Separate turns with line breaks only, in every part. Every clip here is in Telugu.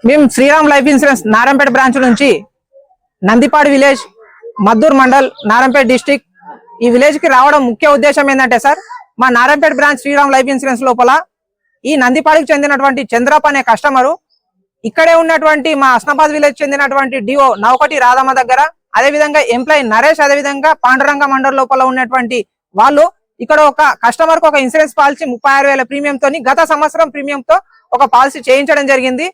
మేము Shriram life insurance Narayanpet branch నుంచి నందిపాడు విలేజ్ మద్దూర్ మండల్ నారాయణపేట డిస్ట్రిక్ట్ ఈ విలేజ్ కి రావడం ముఖ్య ఉద్దేశం ఏంటంటే సార్ మా Narayanpet branch Shriram life insurance లోపల ఈ నందిపాడుకి చెందినటువంటి చంద్రప్ప అనే కస్టమరు ఇక్కడే ఉన్నటువంటి మా హస్నాబాద్ విలేజ్ చెందినటువంటి డిఓ నౌకటి రాధమ్మ దగ్గర అదే విధంగా ఎంప్లాయీ నరేష్ అదే విధంగా పాండురంగ మండల్ లోపల ఉన్నటువంటి వాళ్ళు ఇక్కడ ఒక కస్టమర్ కు ఒక ఇన్సూరెన్స్ పాలసీ 36,000 ప్రీమియం తోని గత సంవత్సరం ప్రీమియం తో ఒక పాలసీ చేయించడం జరిగింది.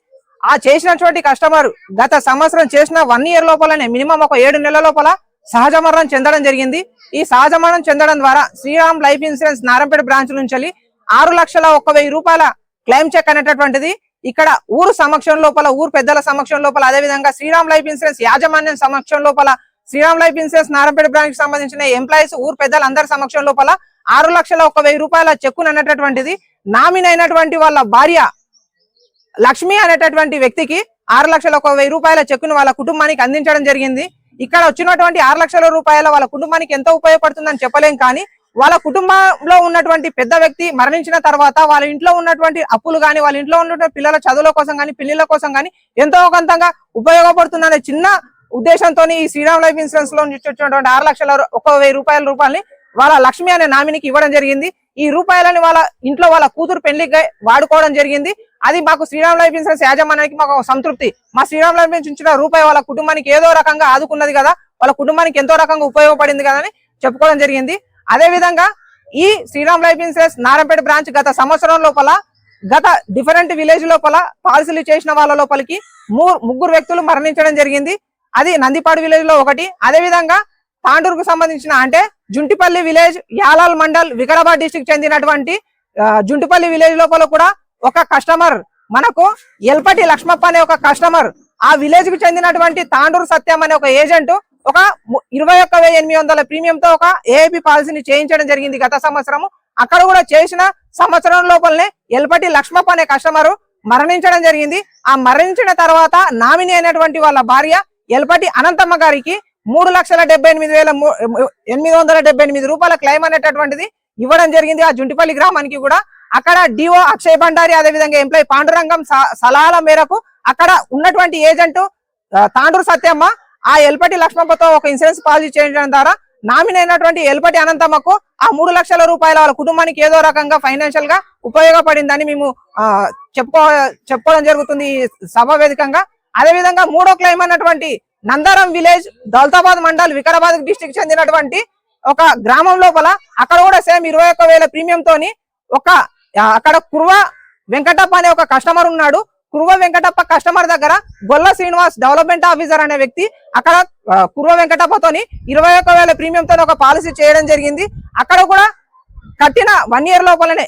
ఆ చేసినటువంటి కస్టమర్ గత సంవత్సరం చేసిన 1 ఇయర్ లోపలనే మినిమం ఒక 7 నెలల లోపల సహజ మరణం చెందడం జరిగింది. ఈ సహజ మరణం చెందడం ద్వారా Shriram life insurance Narayanpet branch నుంచి 6,01,000 రూపాయల క్లెయిమ్ చెక్ అనేటటువంటిది ఇక్కడ ఊరు సమక్షం లోపల ఊరు పెద్దల సమక్షం లోపల అదే విధంగా శ్రీరామ్ లైఫ్ ఇన్సూరెన్స్ యాజమాన్యం సమక్షం లోపల Shriram life insurance Narayanpet branch కి సంబంధించిన ఎంప్లాయీస్ ఊరు పెద్దల అందరి సమక్షం లోపల 6,01,000 రూపాయల చెక్కును అనేటటువంటిది నామినీ అయినటువంటి వాళ్ళ భార్య లక్ష్మి అనేటటువంటి వ్యక్తికి 6,01,000 రూపాయల చెక్కును వాళ్ళ కుటుంబానికి అందించడం జరిగింది. ఇక్కడ వచ్చినటువంటి 6,00,000 రూపాయల వాళ్ళ కుటుంబానికి ఎంతో ఉపయోగపడుతుందని చెప్పలేం, కానీ వాళ్ళ కుటుంబంలో ఉన్నటువంటి పెద్ద వ్యక్తి మరణించిన తర్వాత వాళ్ళ ఇంట్లో ఉన్నటువంటి అప్పులు గాని వాళ్ళ ఇంట్లో ఉన్నటువంటి పిల్లల చదువుల కోసం గాని పెళ్లిళ్ళ కోసం గాని ఎంతో కొంతంగా ఉపయోగపడుతుందనే చిన్న ఉద్దేశంతో ఈ శ్రీరామ్ లైఫ్ ఇన్సూరెన్స్ లో వచ్చినటువంటి 6,01,000 రూపాయలని వాళ్ళ లక్ష్మి అనే నామినికి ఇవ్వడం జరిగింది. ఈ రూపాయలని వాళ్ళ ఇంట్లో వాళ్ళ కూతురు పెళ్లికి వాడుకోవడం జరిగింది. అది మాకు శ్రీరామ్ లైఫ్ ఇన్సూరెన్స్ యాజమాన్యానికి మాకు సంతృప్తి. మా శ్రీరామ్ లైఫ్ ఇన్సూరెన్స్ రూపాయి వాళ్ళ కుటుంబానికి ఏదో రకంగా ఆదుకున్నది కదా, వాళ్ళ కుటుంబానికి ఎంతో రకంగా ఉపయోగపడింది కదా అని చెప్పుకోవడం జరిగింది. అదే విధంగా ఈ Shriram life insurance Narayanpet branch గత సంవత్సరం లోపల గత డిఫరెంట్ విలేజ్ లోపల పాలసీలు చేసిన వాళ్ళ లోపలికి 3 వ్యక్తులు మరణించడం జరిగింది. అది నందిపాడు విలేజ్ లో ఒకటి. అదే విధంగా తాండూరుకు సంబంధించిన అంటే జుంటిపల్లి విలేజ్ యాలాల్ మండల్ వికారాబాద్ డిస్ట్రిక్ట్ చెందినటువంటి జుంటిపల్లి విలేజ్ లోపల కూడా ఒక కస్టమర్ మనకు ఎల్పటి లక్ష్మప్ప అనే ఒక కస్టమర్ ఆ విలేజ్ కు చెందినటువంటి తాండూరు సత్యం అనే ఒక ఏజెంట్ ఒక 21,800 ప్రీమియంతో ఒక ఏఐపి పాలసీని చేయించడం జరిగింది గత సంవత్సరము. అక్కడ కూడా చేసిన సంవత్సరం లోపలనే ఎల్పటి లక్ష్మప్ప అనే కస్టమర్ మరణించడం జరిగింది. ఆ మరణించిన తర్వాత నామినీ అయినటువంటి వాళ్ళ భార్య ఎల్పటి అనంతమ్మ గారికి 3,78,878 రూపాయల క్లెయిమ్ అనేటటువంటిది ఇవ్వడం జరిగింది. ఆ జుంటిపల్లి గ్రామానికి కూడా అక్కడ డిఓ అక్షయ్ భండారి అదే విధంగా ఎంప్లాయీ పాండురంగం సలహాల మేరకు అక్కడ ఉన్నటువంటి ఏజెంట్ తాండూరు సత్యమ్మ ఆ ఎల్పటి లక్ష్మప్పతో ఒక ఇన్సూరెన్స్ పాలసీ చేయించడం ద్వారా నామినీ అయినటువంటి ఎల్పటి అనంతమ్మకు ఆ 3,00,000 రూపాయల వాళ్ళ కుటుంబానికి ఏదో రకంగా ఫైనాన్షియల్ గా ఉపయోగపడిందని మేము చెప్పుకోవడం జరుగుతుంది ఈ సభ వేదికంగా. అదే విధంగా 3వ క్లెయిమ్ అన్నటువంటి నందారం విలేజ్ దౌలతాబాద్ మండల్ వికారాబాద్ డిస్ట్రిక్ట్ చెందినటువంటి ఒక గ్రామం లోపల అక్కడ కూడా సేమ్ 21,000 ప్రీమియం తోని అక్కడ కుర్వ వెంకటప్ప అనే ఒక కస్టమర్ ఉన్నాడు. కుర్వ వెంకటప్ప కస్టమర్ దగ్గర గొల్ల శ్రీనివాస్ డెవలప్మెంట్ ఆఫీసర్ అనే వ్యక్తి అక్కడ కుర్వ వెంకటప్పతోని 21,000 ప్రీమియం తో ఒక పాలసీ చేయడం జరిగింది. అక్కడ కూడా కట్టిన 1 ఇయర్ లోపలనే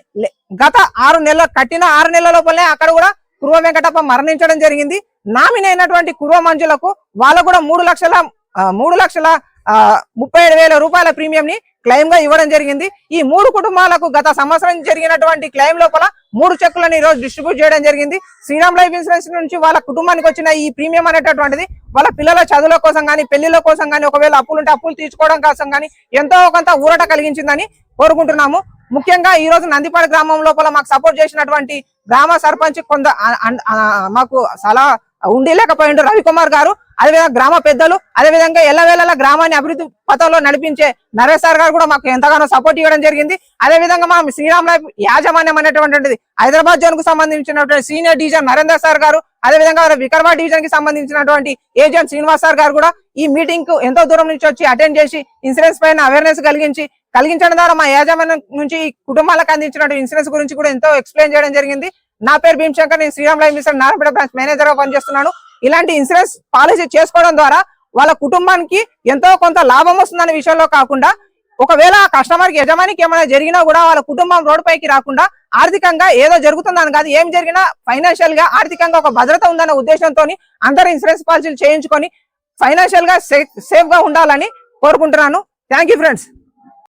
గత 6 నెలల కట్టిన 6 నెలల లోపలనే అక్కడ కూడా కుర్వ వెంకటప్ప మరణించడం జరిగింది. నామినీ అయినటువంటి కుర్వ మంజులకు వాళ్ళ కూడా 3,37,000 రూపాయల ప్రీమియం ని క్లెయిమ్ గా ఇవ్వడం జరిగింది. ఈ 3 కుటుంబాలకు గత సంవత్సరం జరిగినటువంటి క్లెయిమ్ లోపల 3 చెక్కులను ఈ రోజు డిస్ట్రిబ్యూట్ చేయడం జరిగింది. శ్రీరామ్ లైఫ్ ఇన్సూరెన్స్ నుంచి వాళ్ళ కుటుంబానికి వచ్చిన ఈ ప్రీమియం అనేటటువంటిది వాళ్ళ పిల్లల చదువుల కోసం కానీ పెళ్లిళ్ళ కోసం కానీ ఒకవేళ అప్పులుంటే అప్పులు తీర్చుకోవడం కోసం కానీ ఎంతో కొంత ఊరట కలిగించిందని కోరుకుంటున్నాము. ముఖ్యంగా ఈ రోజు నందిపాడు గ్రామం లోపల మాకు సపోర్ట్ చేసినటువంటి గ్రామ సర్పంచ్ మాకు సలహా ఉండి లేకపోయిండు రవికుమార్ గారు, అదేవిధంగా గ్రామ పెద్దలు, అదేవిధంగా ఎల్లవేళలా గ్రామాన్ని అభివృద్ధి పథంలో నడిపించే నరేష్ సార్ గారు కూడా మాకు ఎంతగానో సపోర్ట్ ఇవ్వడం జరిగింది. అదేవిధంగా మా శ్రీరామ్ లైఫ్ యాజమాన్యం అనేటువంటిది హైదరాబాద్ జోన్ కు సంబంధించినటువంటి సీనియర్ డీజన్ నరేందర్ సార్ గారు, అదేవిధంగా వికారాబాద్ డివిజన్ కి సంబంధించినటువంటి ఏజెంట్ శ్రీనివాస్ సార్ గారు కూడా ఈ మీటింగ్ కు ఎంతో దూరం నుంచి వచ్చి అటెండ్ చేసి ఇన్సూరెన్స్ పైన అవేర్నెస్ కలిగించడం ద్వారా మా యాజమాన్యం నుంచి ఈ కుటుంబాలకు అందించినటువంటి ఇన్సూరెన్స్ గురించి కూడా ఎంతో ఎక్స్ప్లెయిన్ చేయడం జరిగింది. నా పేరు భీమశంకర్, నేను Shriram life insurance Narayanpet branch manager గా పనిచేస్తున్నాను. ఇలాంటి ఇన్సూరెన్స్ పాలసీ చేసుకోవడం ద్వారా వాళ్ళ కుటుంబానికి ఎంతో కొంత లాభం వస్తుందనే విషయంలో కాకుండా ఒకవేళ ఆ కస్టమర్ కి యజమానికి ఏమైనా జరిగినా కూడా వాళ్ళ కుటుంబం రోడ్డు పైకి రాకుండా ఆర్థికంగా ఏదో జరుగుతుందని కాదు, ఏం జరిగినా ఫైనాన్షియల్ గా ఆర్థికంగా ఒక భద్రత ఉందన్న ఉద్దేశంతో అందరూ ఇన్సూరెన్స్ పాలసీలు చేయించుకొని ఫైనాన్షియల్ గా సేఫ్ గా ఉండాలని కోరుకుంటున్నాను. Thank you friends.